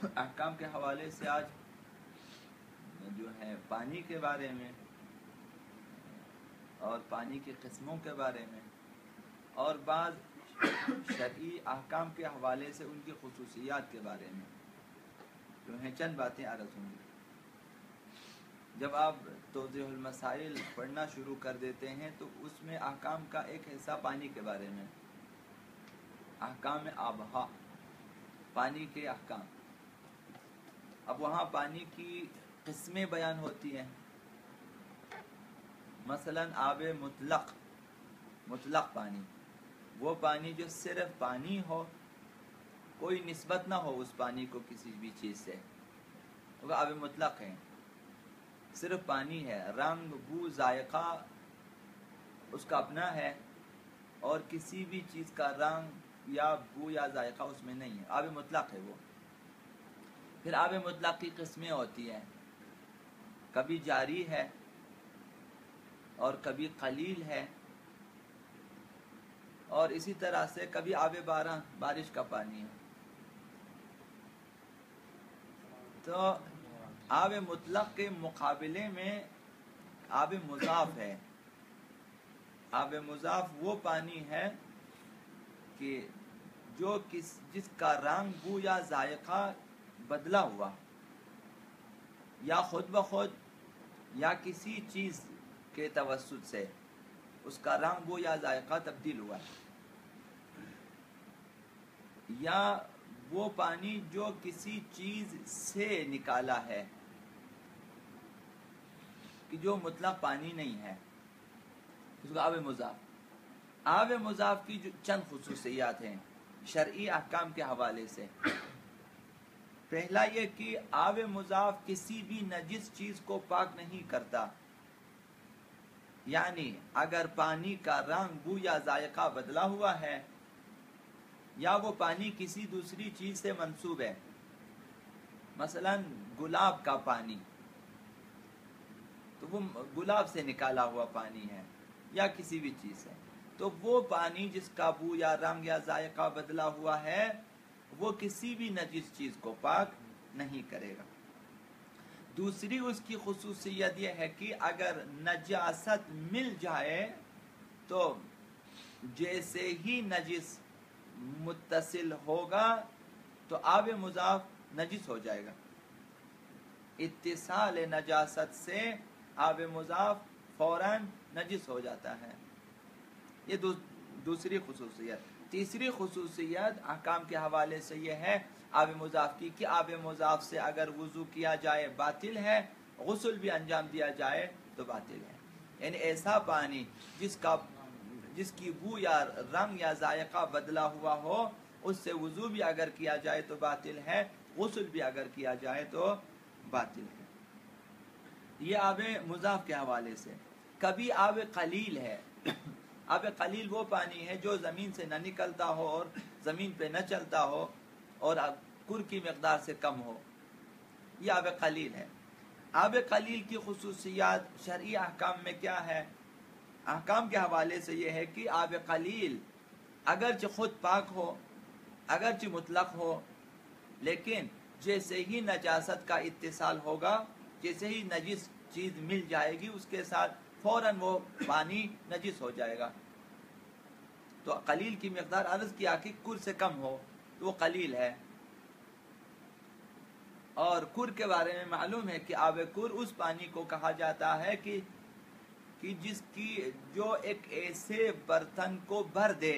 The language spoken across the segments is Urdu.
احکام کے حوالے سے آج جو ہے پانی کے بارے میں اور پانی کی قسموں کے بارے میں اور بعض شرعی احکام کے حوالے سے ان کی خصوصیات کے بارے میں جو ہیں چند باتیں عرض ہوں گی۔ جب آپ توضیح المسائل پڑھنا شروع کر دیتے ہیں تو اس میں احکام کا ایک حصہ پانی کے بارے میں، احکام آبہا، پانی کے احکام۔ اب وہاں پانی کی قسمیں بیان ہوتی ہیں، مثلا آب مطلق پانی، وہ پانی جو صرف پانی ہو، کوئی نسبت نہ ہو اس پانی کو کسی بھی چیز سے، وہ آب مطلق ہے، صرف پانی ہے، رنگ بو ذائقہ اس کا اپنا ہے اور کسی بھی چیز کا رنگ یا بو یا ذائقہ اس میں نہیں ہے، آب مطلق ہے وہ۔ پھر آب مطلق کی قسمیں ہوتی ہیں، کبھی جاری ہے اور کبھی قلیل ہے، اور اسی طرح سے کبھی آب باران، بارش کا پانی ہے۔ تو آب مطلق کے مقابلے میں آب مضاف ہے۔ آب مضاف وہ پانی ہے کہ جو جس کا رنگ بو یا ذائقہ بدلا ہوا، یا خود بخود یا کسی چیز کے توسط سے اس کا رنگ بو یا ذائقہ تبدیل ہوا، یا وہ پانی جو کسی چیز سے نکالا ہے کہ جو مطلق پانی نہیں ہے، اس کو آب مضاف۔ آب مضاف کی جو چند خصوصیات ہیں شرعی احکام کے حوالے سے، پہلا یہ کہ آب مضاف کسی بھی نجس چیز کو پاک نہیں کرتا، یعنی اگر پانی کا رنگ بو یا ذائقہ بدلا ہوا ہے یا وہ پانی کسی دوسری چیز سے منسوب ہے، مثلا گلاب کا پانی تو وہ گلاب سے نکالا ہوا پانی ہے یا کسی بھی چیز سے، تو وہ پانی جس کا بو یا رنگ یا ذائقہ بدلا ہوا ہے وہ کسی بھی نجس چیز کو پاک نہیں کرے گا۔ دوسری اس کی خصوصیت یہ ہے کہ اگر نجاست مل جائے تو جیسے ہی نجس متصل ہوگا تو آب مضاف نجس ہو جائے گا، اتصال نجاست سے آب مضاف فوراً نجس ہو جاتا ہے۔ یہ دوسری خصوصیت۔ تیسری خصوصیت احکام کے حوالے سے یہ ہے آب مضاف کی کہ آب مضاف سے اگر وضو کیا جائے باطل ہے، غسل بھی انجام دیا جائے تو باطل ہے، یعنی ایسا پانی جس کی بو یا رنگ یا ذائقہ بدلا ہوا ہو، اس سے وضو بھی اگر کیا جائے تو باطل ہے، غسل بھی اگر کیا جائے تو باطل ہے۔ یہ آب مضاف کے حوالے سے۔ کبھی آب قلیل ہے، آب قلیل وہ پانی ہے جو زمین سے نہ نکلتا ہو اور زمین پہ نہ چلتا ہو اور کر کی مقدار سے کم ہو، یہ آب قلیل ہے۔ آب قلیل کی خصوصیات شرعی احکام میں کیا ہے؟ احکام کے حوالے سے یہ ہے کہ آب قلیل اگرچہ خود پاک ہو، اگرچہ مطلق ہو، لیکن جیسے ہی نجاست کا اتصال ہوگا، جیسے ہی نجس چیز مل جائے گی اس کے ساتھ فوراً وہ پانی نجس ہو جائے گا۔ تو قلیل کی مقدار عرض کیا کہ کر سے کم ہو تو وہ قلیل ہے، اور کر کے بارے میں معلوم ہے کہ آب کر اس پانی کو کہا جاتا ہے کہ جو ایک ایسے برتن کو بھر دے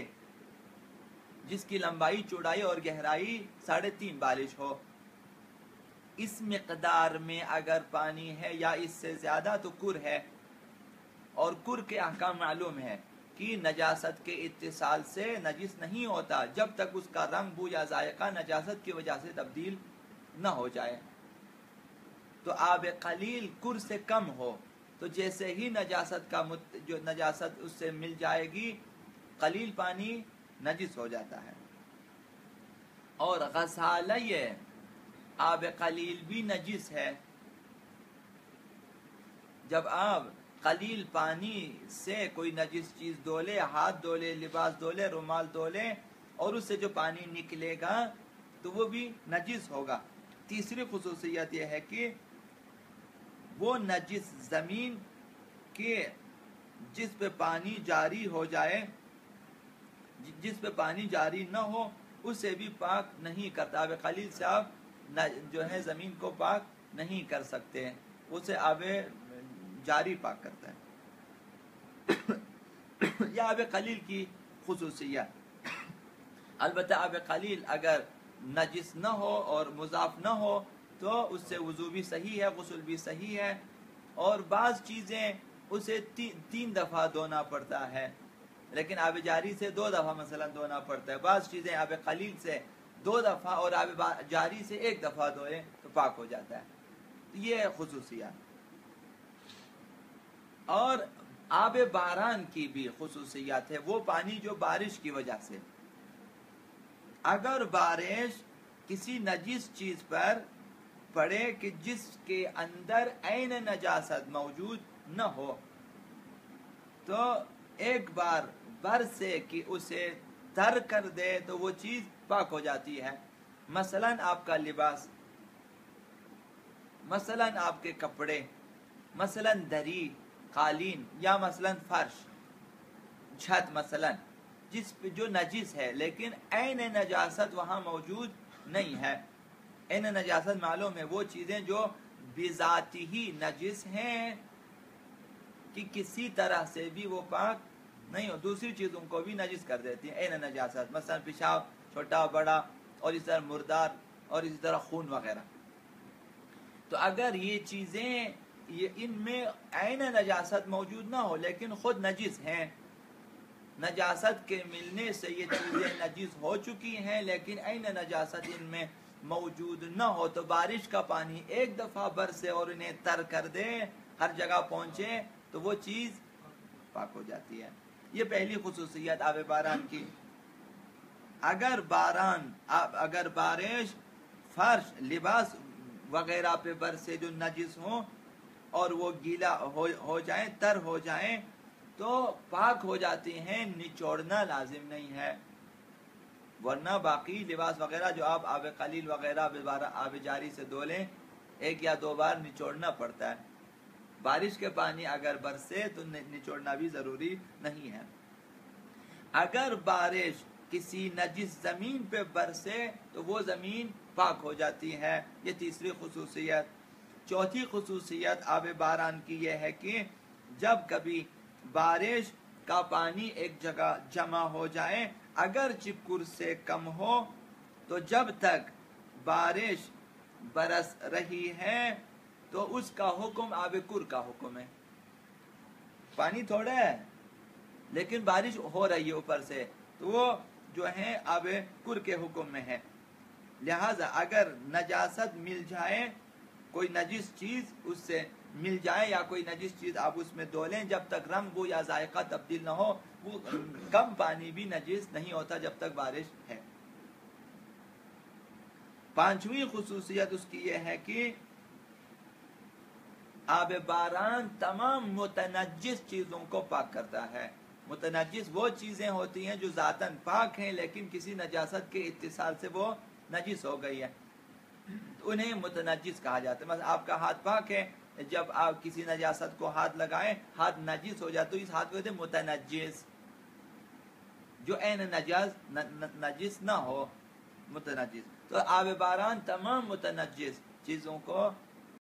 جس کی لمبائی چوڑائی اور گہرائی 3.5 بالش ہو، اس مقدار میں اگر پانی ہے یا اس سے زیادہ تو کر ہے۔ اور کر کے احکام معلوم ہے کہ نجاست کے اتصال سے نجس نہیں ہوتا جب تک اس کا رنگ بو یا ذائقہ نجاست کی وجہ سے تبدیل نہ ہو جائے۔ تو آب قلیل کر سے کم ہو تو جیسے ہی جو نجاست اس سے مل جائے گی، قلیل پانی نجس ہو جاتا ہے۔ اور غسالہ آب قلیل بھی نجس ہے۔ جب آپ قلیل پانی سے کوئی نجس چیز دھو لے، ہاتھ دھو لے، لباس دھو لے، رومال دھو لے، اور اس سے جو پانی نکلے گا تو وہ بھی نجس ہوگا۔ تیسری خصوصیت یہ ہے کہ وہ نجس زمین کے جس پہ پانی جاری ہو جائے، جس پہ پانی جاری نہ ہو، اسے بھی پاک نہیں کرتا۔ آب قلیل سے آپ جو ہے زمین کو پاک نہیں کر سکتے، اسے آب جاری پاک کرتا ہے۔ یہ آب قلیل کی خصوصیت۔ البتہ آب قلیل اگر نجس نہ ہو اور مضاف نہ ہو تو اس سے وضو بھی صحیح ہے، غسل بھی صحیح ہے، اور بعض چیزیں اسے 3 دفعہ دھونا پڑتا ہے، لیکن آب جاری سے 2 دفعہ مثلا دھونا پڑتا ہے۔ بعض چیزیں آب قلیل سے 2 دفعہ اور آب جاری سے 1 دفعہ دھوئے تو پاک ہو جاتا ہے۔ یہ خصوصیات۔ اور آب باران کی بھی خصوصیات ہے، وہ پانی جو بارش کی وجہ سے، اگر بارش کسی نجس چیز پر پڑے کہ جس کے اندر عین نجاست موجود نہ ہو، تو ایک بار برسے کہ اسے تر کر دے تو وہ چیز پاک ہو جاتی ہے۔ مثلا آپ کا لباس، مثلا آپ کے کپڑے، مثلا دری، قالین، یا مثلا فرش، چھت، مثلا جس پہ جو نجس ہے لیکن عین نجاست وہاں موجود نہیں ہے۔ عین نجاست معلوم ہے وہ چیزیں جو بذاتی ہی نجس ہیں کہ کسی طرح سے بھی وہ پاک نہیں ہو، دوسری چیزوں کو بھی نجس کر دیتی ہیں عین نجاست، مثلا پیشاب چھوٹا بڑا، اور اس طرح مردار، اور اسی طرح خون وغیرہ۔ تو اگر یہ چیزیں ان میں عین نجاست موجود نہ ہو لیکن خود نجس ہیں، نجاست کے ملنے سے یہ چیزیں نجس ہو چکی ہیں لیکن عین نجاست ان میں موجود نہ ہو، تو بارش کا پانی ایک دفعہ برسے اور انہیں تر کر دے، ہر جگہ پہنچے، تو وہ چیز پاک ہو جاتی ہے۔ یہ پہلی خصوصیت آب باران کی۔ اگر بارش فرش، لباس وغیرہ پہ برسے جو نجس ہوں اور وہ گیلا ہو جائیں، تر ہو جائیں، تو پاک ہو جاتی ہیں، نچوڑنا لازم نہیں ہے۔ ورنہ باقی لباس وغیرہ جو آپ آب قلیل وغیرہ آب جاری سے دھو لیں، 1 یا 2 بار نچوڑنا پڑتا ہے۔ بارش کے پانی اگر برسے تو نچوڑنا بھی ضروری نہیں ہے۔ اگر بارش کسی نجس زمین پہ برسے تو وہ زمین پاک ہو جاتی ہے۔ یہ تیسری خصوصیت۔ چوتھی خصوصیت آب باران کی یہ ہے کہ جب کبھی بارش کا پانی ایک جگہ جمع ہو جائے، اگر چکر سے کم ہو، تو جب تک بارش برس رہی ہے تو اس کا حکم آب کر کا حکم ہے۔ پانی تھوڑا ہے لیکن بارش ہو رہی ہے اوپر سے، تو وہ جو ہے آب کر کے حکم میں ہے۔ لہذا اگر نجاست مل جائے، کوئی نجس چیز اس سے مل جائے یا کوئی نجس چیز آپ اس میں دھو لیں، جب تک رنگ بو یا ذائقہ تبدیل نہ ہو، وہ کم پانی بھی نجس نہیں ہوتا جب تک بارش ہے۔ پانچویں خصوصیت اس کی یہ ہے کہ آب باران تمام متنجس چیزوں کو پاک کرتا ہے۔ متنجس وہ چیزیں ہوتی ہیں جو ذاتاً پاک ہیں لیکن کسی نجاست کے اتصال سے وہ نجس ہو گئی ہے، انہیں متنجس کہا جاتا ہے۔ مثلا آپ کا ہاتھ پاک ہے، جب آپ کسی نجاست کو ہاتھ لگائیں، ہاتھ نجس ہو جاتا تو اس ہاتھ کو کہتے ہیں متنجس، جو عین نجس نہ ہو، متنجس۔ تو آب باران تمام متنجس چیزوں کو